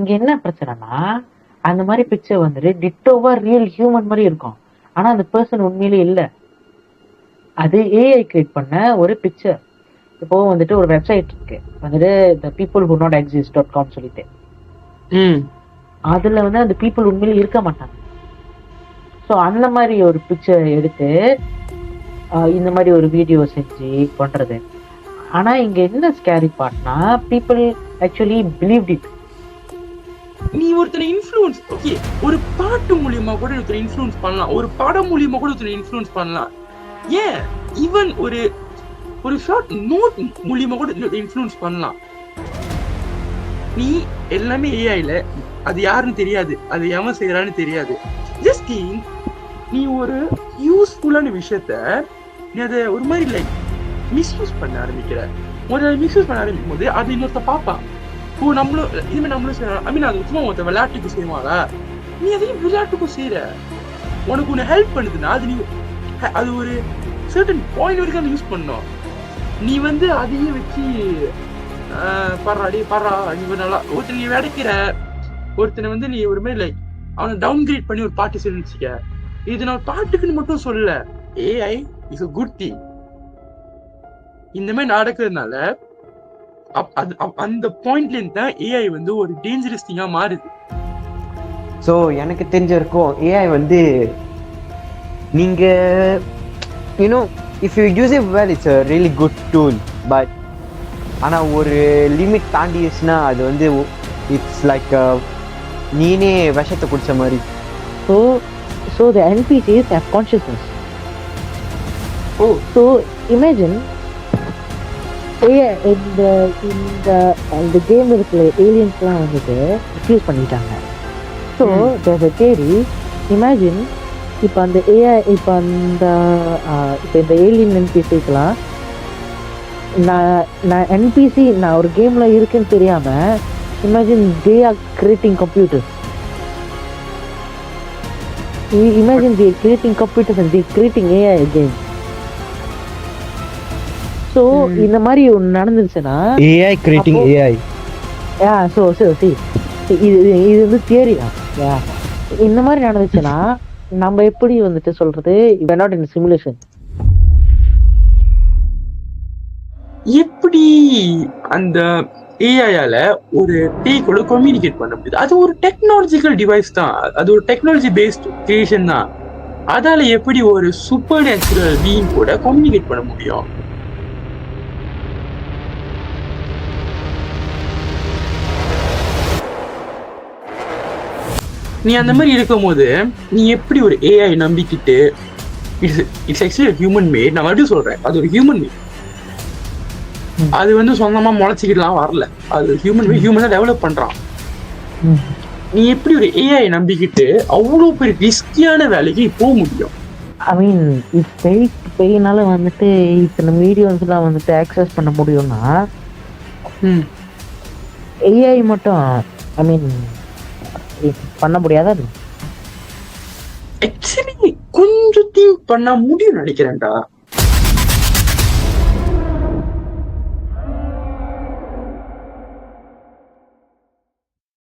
இங்க என்ன பிரச்சனைனா, அந்த மாதிரி பிக்சர் வந்துட்டு டிட்டோவா ரியல் ஹியூமன் மாதிரி இருக்கும். ஆனா அந்த பர்சன் உண்மையிலே இல்ல. அது ஏஐ கிரியேட் பண்ண ஒரு பிக்சர். இப்போ வந்துட்டு ஒரு வெப்சைட் இருக்கு வந்துட்டு the people who not exist.com சொல்லிட்டு. அதுல வந்து அந்த பீப்புள் உண்மையிலே இருக்க மாட்டாங்க. ஸோ அந்த மாதிரி ஒரு பிக்சர் எடுத்து இந்த மாதிரி ஒரு வீடியோ செஞ்சு பண்றது. ஆனா இங்க என்ன ஸ்கேரி பார்ட்னா, பீப்புள் ஆக்சுவலி பிலீவ்ட் இட். நீ ஒருத்தனை இன்ஃப்ளூயன்ஸ், ஓகே, ஒரு பாட்டு மூலியமா கூட ஒருத்தனை இன்ஃப்ளூயன்ஸ் பண்ணலாம், ஒரு படம் மூலியமா கூட ஒருத்தனை இன்ஃப்ளூயன்ஸ் பண்ணலாம். ஏன் ஈவன் ஒரு ஷார்ட் நோட் மூலியமா கூட இன்ஃப்ளூயன்ஸ் பண்ணலாம். நீ எல்லாமே ஏஐல, அது யாருன்னு தெரியாது, அது எவன் செய்யறான்னு தெரியாது. ஜஸ்ட் நீ ஒரு யூஸ்ஃபுல்லான விஷயத்த நீ அதை ஒரு மாதிரி லைக் மிஸ்யூஸ் பண்ண ஆரம்பிக்கிற. ஒரு மிஸ்யூஸ் பண்ண ஆரம்பிக்கும் போது அது இன்னொருத்த பாப்பான். ஓ நம்மளும் இதுமாதிரி நம்மளும் செய்யலாம். ஐ மீன் அது சும்மா ஒருத்த விளையாட்டுக்கு செய்வாங்க, நீ அதையும் விளையாட்டுக்கும் செய்யற. உனக்கு ஒன்று ஹெல்ப் பண்ணுதுன்னா அது நீ அது ஒரு சர்டன் பாயிண்ட் வரைக்கும் அதை யூஸ் பண்ணணும். நீ வந்து அதையும் வச்சு பாடுறா நீ நல்லா ஒருத்தர் நீ விடைக்கிற ஒருத்தனை வந்து நீ ஒரு மாதிரி லைக் அவனை டவுன் கிரேட் பண்ணி ஒரு பாட்டு சொல்லி வச்சுக்க. இது நான் பாட்டுக்குன்னு மட்டும் சொல்லல, AI is a good thing. இந்த மாதிரி நடக்கிறதுனால அந்த பாயிண்ட்ல இருந்து தான் ஏஐ வந்து ஒரு டேஞ்சரஸ் திங்கா மாறுது. ஸோ எனக்கு தெரிஞ்ச வரைக்கும் ஏஐ வந்து நீங்க you know if you use it well it's a really good tool. But ஆனால் ஒரு லிமிட் தாண்டிடுச்சுன்னா அது வந்து இட்ஸ் லைக் நீனே விஷத்தை குடிச்ச மாதிரி. So the NPCs have consciousness. Oh, so imagine in the game இருக்குல்ல, ஏலியன்ஸ்லாம் வந்துட்டு ரிஃப்யூஸ் பண்ணிட்டாங்க. So there's a theory. imagine இப்போ அந்த ஏஐ இப்போ இந்த ஏலியன் என்பிசிக்கெலாம் நான் என்பிசி நான் ஒரு கேமில் இருக்குன்னு தெரியாமல் imagine they are creating computers. Imagine they are creating computers and they are creating AI again. So இந்த மாதிரி ஒன்று நடந்துருச்சுன்னா AI creating AI. ஸோ இது வந்து தியரி தான். இந்த மாதிரி நடந்துச்சுன்னா நம்ம எப்படி வந்துட்டு சொல்றது, we are not in simulation. எப்படி அந்த ஏஐயால ஒரு பேய் கூட கம்யூனிகேட் பண்ண முடியுது? அது ஒரு டெக்னாலஜிக்கல் டிவைஸ் தான், அது ஒரு டெக்னாலஜி பேஸ்ட் கிரியேஷன் தான். அதால எப்படி ஒரு சூப்பர் நேச்சுரல் பீயிங் கூட கம்யூனிகேட் பண்ண முடியும்? நீ அந்த மாதிரி இருக்கும் போது நீ எப்படி ஒரு ஏஐ நம்பிக்கிட்டு இட்ஸ் ஆக்சுவலி ஹியூமன் மேட், நான் மறுபடியும் சொல்றேன், அது ஒரு ஹியூமன் மேட். அது வந்து சொந்தமா முளைச்சிக்கிட்டுலாம் வரல, அது ஹியூமன் டெவலப் பண்றான். நீ எப்படி ஒரு ஏஐ நம்பிக்கிட்டு அவ்வளோ பெரிய ரிஸ்கியான வேலைக்கு போக முடியும்? ஐ மீன் பெயினால வந்துட்டு இத்தனை வீடியோஸ்லாம் வந்துட்டு ஆக்சஸ் பண்ண முடியும்னா ஏஐ மட்டும் ஐ மீன் பண்ண முடியாதா? ஆக்சுவலி கொஞ்சம் திங்க் பண்ண முடியும் நினைக்கிறேன்டா.